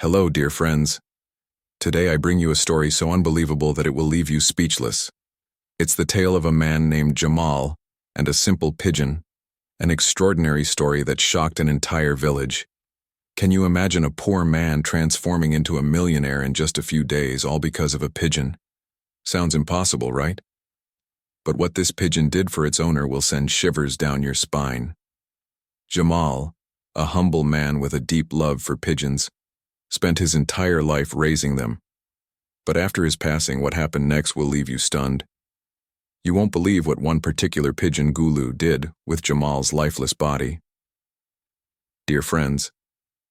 Hello, dear friends. Today I bring you a story so unbelievable that it will leave you speechless. It's the tale of a man named Jamal and a simple pigeon, an extraordinary story that shocked an entire village. Can you imagine a poor man transforming into a millionaire in just a few days, all because of a pigeon? Sounds impossible, right? But what this pigeon did for its owner will send shivers down your spine. Jamal, a humble man with a deep love for pigeons, spent his entire life raising them. But after his passing, what happened next will leave you stunned. You won't believe what one particular pigeon Gulu did with Jamal's lifeless body. Dear friends,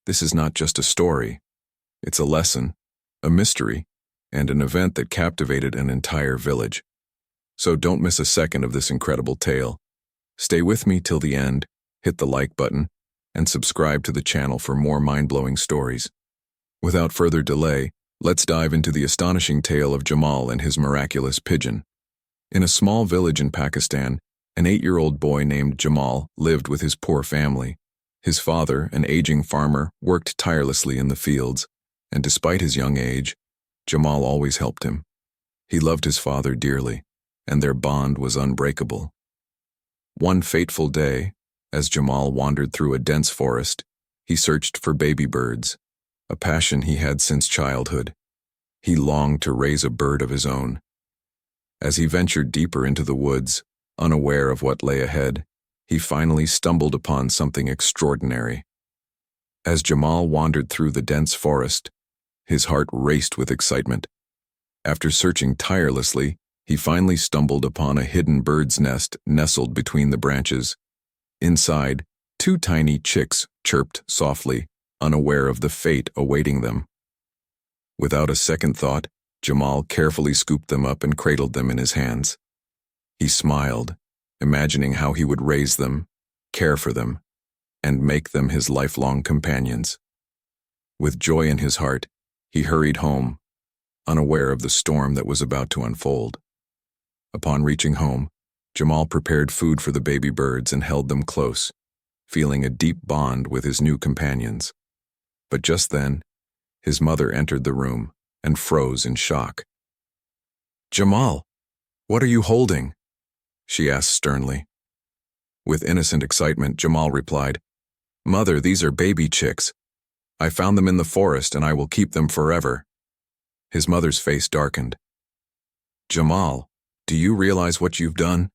this is not just a story. It's a lesson, a mystery, and an event that captivated an entire village. So don't miss a second of this incredible tale. Stay with me till the end, hit the like button, and subscribe to the channel for more mind-blowing stories. Without further delay, let's dive into the astonishing tale of Jamal and his miraculous pigeon. In a small village in Pakistan, an 8-year-old boy named Jamal lived with his poor family. His father, an aging farmer, worked tirelessly in the fields, and despite his young age, Jamal always helped him. He loved his father dearly, and their bond was unbreakable. One fateful day, as Jamal wandered through a dense forest, he searched for baby birds, a passion he had since childhood. He longed to raise a bird of his own. As he ventured deeper into the woods, unaware of what lay ahead, he finally stumbled upon something extraordinary. As Jamal wandered through the dense forest, his heart raced with excitement. After searching tirelessly, he finally stumbled upon a hidden bird's nest nestled between the branches. Inside, 2 tiny chicks chirped softly, unaware of the fate awaiting them. Without a second thought, Jamal carefully scooped them up and cradled them in his hands. He smiled, imagining how he would raise them, care for them, and make them his lifelong companions. With joy in his heart, he hurried home, unaware of the storm that was about to unfold. Upon reaching home, Jamal prepared food for the baby birds and held them close, feeling a deep bond with his new companions. But just then, his mother entered the room and froze in shock. "Jamal, what are you holding?" she asked sternly. With innocent excitement, Jamal replied, "Mother, these are baby chicks. I found them in the forest and I will keep them forever." His mother's face darkened. "Jamal, do you realize what you've done?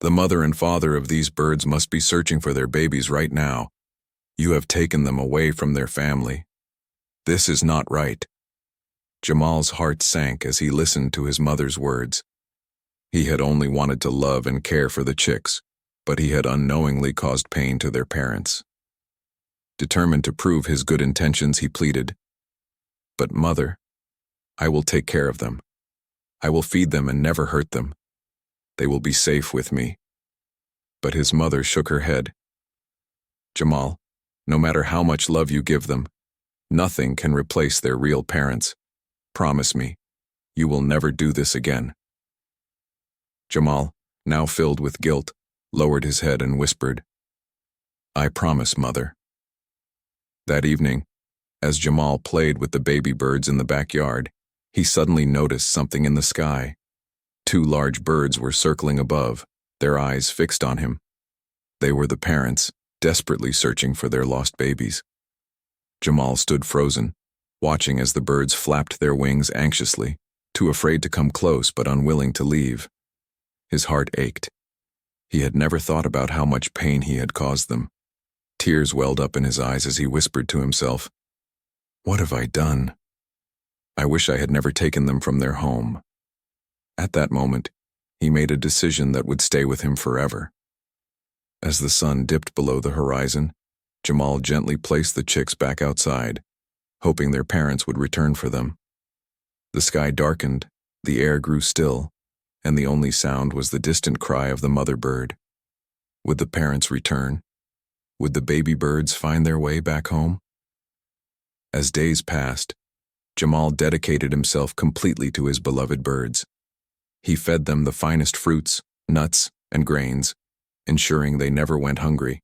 The mother and father of these birds must be searching for their babies right now. You have taken them away from their family. This is not right." Jamal's heart sank as he listened to his mother's words. He had only wanted to love and care for the chicks, but he had unknowingly caused pain to their parents. Determined to prove his good intentions, he pleaded, "But mother, I will take care of them. I will feed them and never hurt them. They will be safe with me." But his mother shook her head. "Jamal, no matter how much love you give them, nothing can replace their real parents. Promise me, you will never do this again." Jamal, now filled with guilt, lowered his head and whispered, "I promise, mother." That evening, as Jamal played with the baby birds in the backyard, he suddenly noticed something in the sky. 2 large birds were circling above, their eyes fixed on him. They were the parents, desperately searching for their lost babies. Jamal stood frozen, watching as the birds flapped their wings anxiously, too afraid to come close but unwilling to leave. His heart ached. He had never thought about how much pain he had caused them. Tears welled up in his eyes as he whispered to himself, "What have I done? I wish I had never taken them from their home." At that moment, he made a decision that would stay with him forever. As the sun dipped below the horizon, Jamal gently placed the chicks back outside, hoping their parents would return for them. The sky darkened, the air grew still, and the only sound was the distant cry of the mother bird. Would the parents return? Would the baby birds find their way back home? As days passed, Jamal dedicated himself completely to his beloved birds. He fed them the finest fruits, nuts, and grains, ensuring they never went hungry.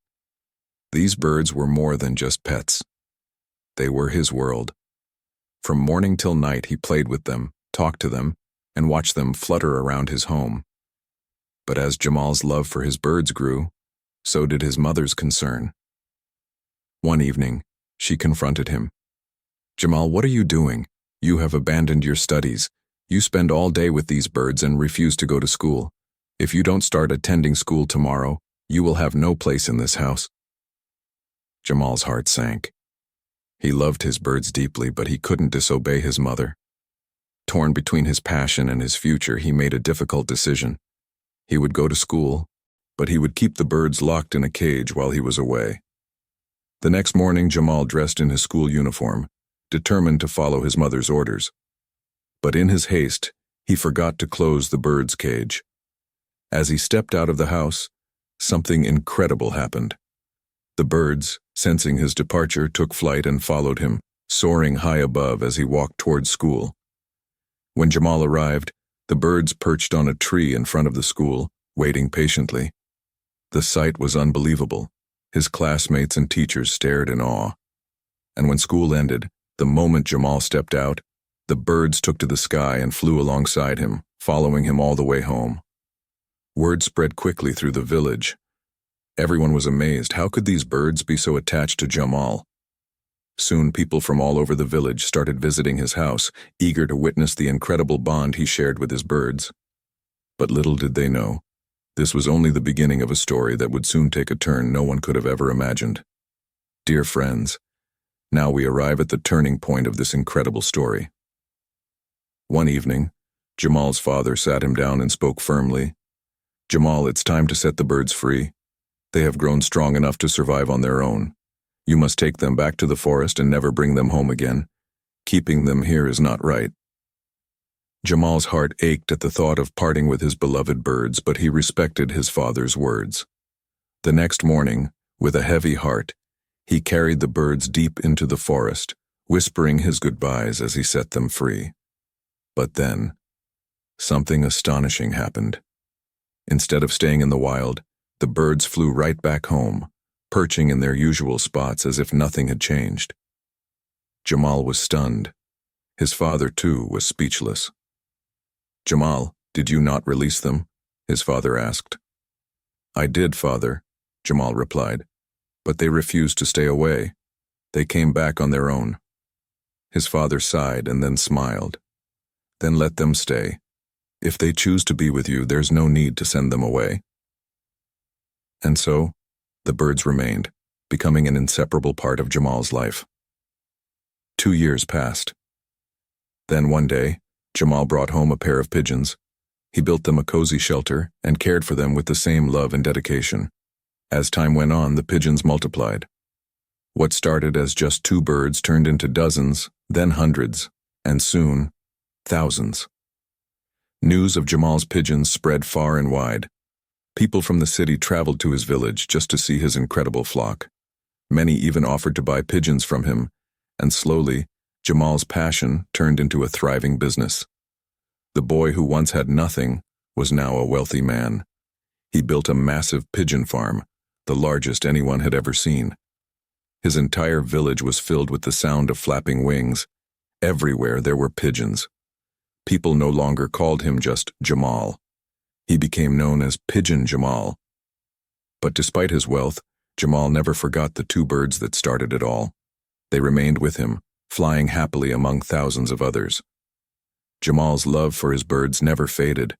These birds were more than just pets. They were his world, From morning till night he played with them, talked to them, and watched them flutter around his home. But as Jamal's love for his birds grew, so did his mother's concern. One evening, she confronted him. "Jamal, what are you doing? You have abandoned your studies. You spend all day with these birds and refuse to go to school. If you don't start attending school tomorrow, you will have no place in this house." Jamal's heart sank. He loved his birds deeply, but he couldn't disobey his mother. Torn between his passion and his future, he made a difficult decision. He would go to school, but he would keep the birds locked in a cage while he was away. The next morning, Jamal dressed in his school uniform, determined to follow his mother's orders. But in his haste, he forgot to close the bird's cage. As he stepped out of the house, something incredible happened. The birds, sensing his departure, took flight and followed him, soaring high above as he walked towards school. When Jamal arrived, the birds perched on a tree in front of the school, waiting patiently. The sight was unbelievable. His classmates and teachers stared in awe. And when school ended, the moment Jamal stepped out, the birds took to the sky and flew alongside him, following him all the way home. Word spread quickly through the village. Everyone was amazed. How could these birds be so attached to Jamal? Soon people from all over the village started visiting his house, eager to witness the incredible bond he shared with his birds. But little did they know, this was only the beginning of a story that would soon take a turn no one could have ever imagined. Dear friends, now we arrive at the turning point of this incredible story. One evening, Jamal's father sat him down and spoke firmly. "Jamal, it's time to set the birds free. They have grown strong enough to survive on their own. You must take them back to the forest and never bring them home again. Keeping them here is not right." Jamal's heart ached at the thought of parting with his beloved birds, but he respected his father's words. The next morning, with a heavy heart, he carried the birds deep into the forest, whispering his goodbyes as he set them free. But then, something astonishing happened. Instead of staying in the wild, the birds flew right back home, perching in their usual spots as if nothing had changed. Jamal was stunned. His father, too, was speechless. "Jamal, did you not release them?" his father asked. "I did, father," Jamal replied, "but they refused to stay away. They came back on their own." His father sighed and then smiled. "Then let them stay. If they choose to be with you, there's no need to send them away." And so, the birds remained, becoming an inseparable part of Jamal's life. 2 years passed. Then one day, Jamal brought home a pair of pigeons. He built them a cozy shelter and cared for them with the same love and dedication. As time went on, the pigeons multiplied. What started as just 2 birds turned into dozens, then hundreds, and soon, thousands. News of Jamal's pigeons spread far and wide. People from the city traveled to his village just to see his incredible flock. Many even offered to buy pigeons from him, and slowly, Jamal's passion turned into a thriving business. The boy who once had nothing was now a wealthy man. He built a massive pigeon farm, the largest anyone had ever seen. His entire village was filled with the sound of flapping wings. Everywhere there were pigeons. People no longer called him just Jamal. He became known as Pigeon Jamal. But despite his wealth, Jamal never forgot the 2 birds that started it all. They remained with him, flying happily among thousands of others. Jamal's love for his birds never faded.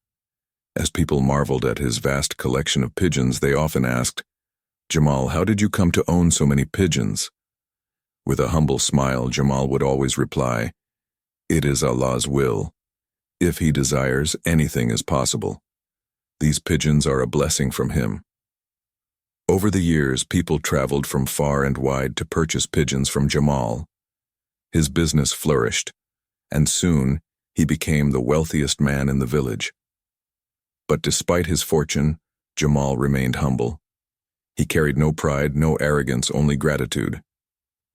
As people marveled at his vast collection of pigeons, they often asked, "Jamal, how did you come to own so many pigeons?" With a humble smile, Jamal would always reply, "It is Allah's will. If He desires, anything is possible. These pigeons are a blessing from Him." Over the years, people traveled from far and wide to purchase pigeons from Jamal. His business flourished, and soon he became the wealthiest man in the village. But despite his fortune, Jamal remained humble. He carried no pride, no arrogance, only gratitude.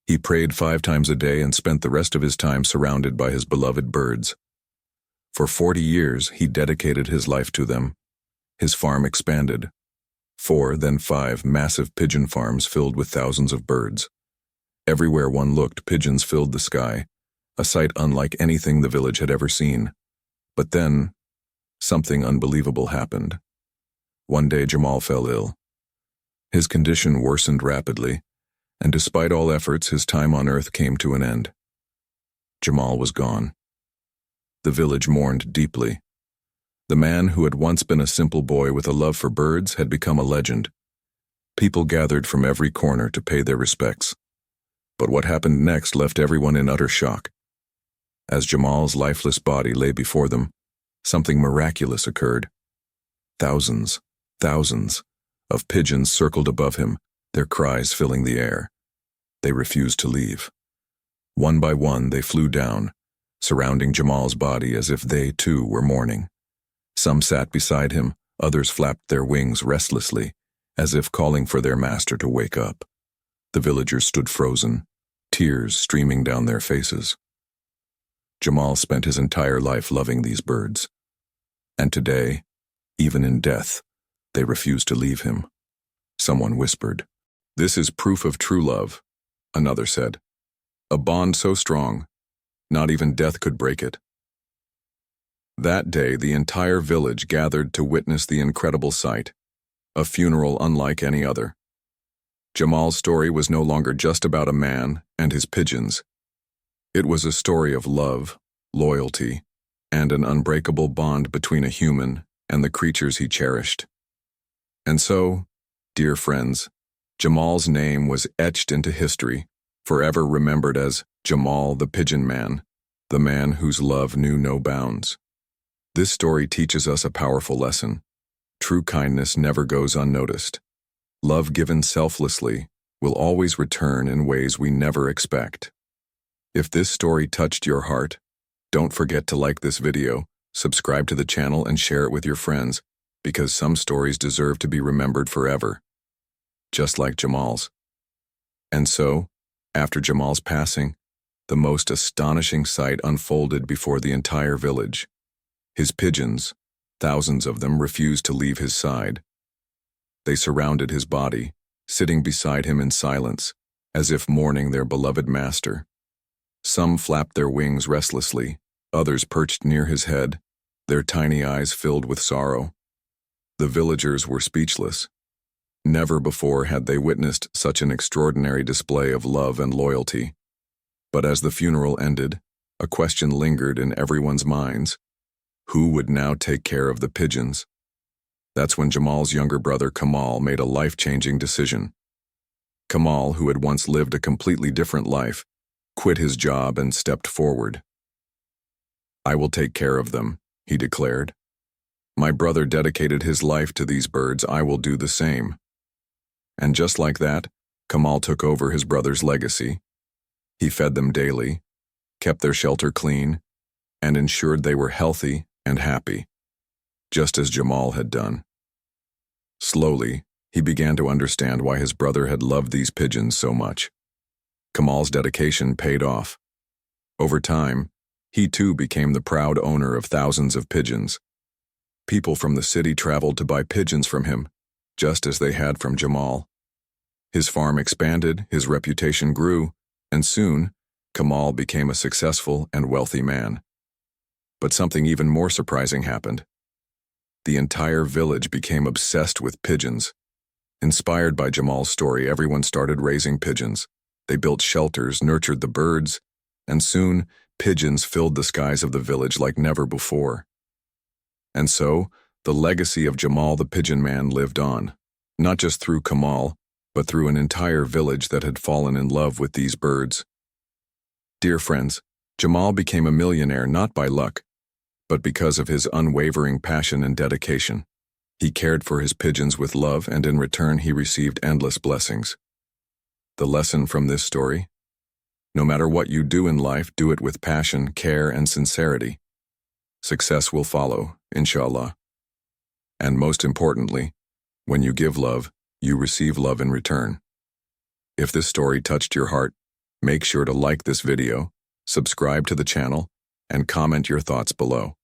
He prayed 5 times a day and spent the rest of his time surrounded by his beloved birds. For 40 years, he dedicated his life to them. His farm expanded. 4, then 5 massive pigeon farms filled with thousands of birds. Everywhere one looked, pigeons filled the sky. a sight unlike anything the village had ever seen. But then, something unbelievable happened. One day Jamal fell ill. His condition worsened rapidly, and despite all efforts, his time on earth came to an end. Jamal was gone. The village mourned deeply. The man who had once been a simple boy with a love for birds had become a legend. People gathered from every corner to pay their respects. But what happened next left everyone in utter shock. As Jamal's lifeless body lay before them, something miraculous occurred. Thousands of pigeons circled above him, their cries filling the air. They refused to leave. One by one, they flew down, surrounding Jamal's body as if they, too, were mourning. Some sat beside him, others flapped their wings restlessly, as if calling for their master to wake up. The villagers stood frozen, tears streaming down their faces. Jamal spent his entire life loving these birds. And today, even in death, they refuse to leave him. Someone whispered, "This is proof of true love," another said. "A bond so strong, not even death could break it." That day, the entire village gathered to witness the incredible sight, a funeral unlike any other. Jamal's story was no longer just about a man and his pigeons. It was a story of love, loyalty, and an unbreakable bond between a human and the creatures he cherished. And so, dear friends, Jamal's name was etched into history, forever remembered as Jamal the Pigeon Man, the man whose love knew no bounds. This story teaches us a powerful lesson. True kindness never goes unnoticed. Love given selflessly will always return in ways we never expect. If this story touched your heart, don't forget to like this video, subscribe to the channel, and share it with your friends, because some stories deserve to be remembered forever, just like Jamal's. And so, after Jamal's passing, the most astonishing sight unfolded before the entire village. His pigeons, thousands of them, refused to leave his side. They surrounded his body, sitting beside him in silence, as if mourning their beloved master. Some flapped their wings restlessly, others perched near his head, their tiny eyes filled with sorrow. The villagers were speechless. Never before had they witnessed such an extraordinary display of love and loyalty. But as the funeral ended, a question lingered in everyone's minds. Who would now take care of the pigeons? That's when Jamal's younger brother Kamal made a life-changing decision. Kamal, who had once lived a completely different life, quit his job and stepped forward. "I will take care of them," he declared. "My brother dedicated his life to these birds, I will do the same." And just like that, Kamal took over his brother's legacy. He fed them daily, kept their shelter clean, and ensured they were healthy and happy, just as Jamal had done. Slowly, he began to understand why his brother had loved these pigeons so much. Kamal's dedication paid off. Over time, he too became the proud owner of thousands of pigeons. People from the city traveled to buy pigeons from him, just as they had from Jamal. His farm expanded, his reputation grew, and soon, Kamal became a successful and wealthy man. But something even more surprising happened. The entire village became obsessed with pigeons. Inspired by Jamal's story, everyone started raising pigeons. They built shelters, nurtured the birds, and soon, pigeons filled the skies of the village like never before. And so, the legacy of Jamal the Pigeon Man lived on, not just through Kamal, but through an entire village that had fallen in love with these birds. Dear friends, Jamal became a millionaire not by luck, but because of his unwavering passion and dedication. He cared for his pigeons with love, and in return he received endless blessings. The lesson from this story? No matter what you do in life, do it with passion, care, and sincerity. Success will follow, inshallah. And most importantly, when you give love, you receive love in return. If this story touched your heart, make sure to like this video, subscribe to the channel, and comment your thoughts below.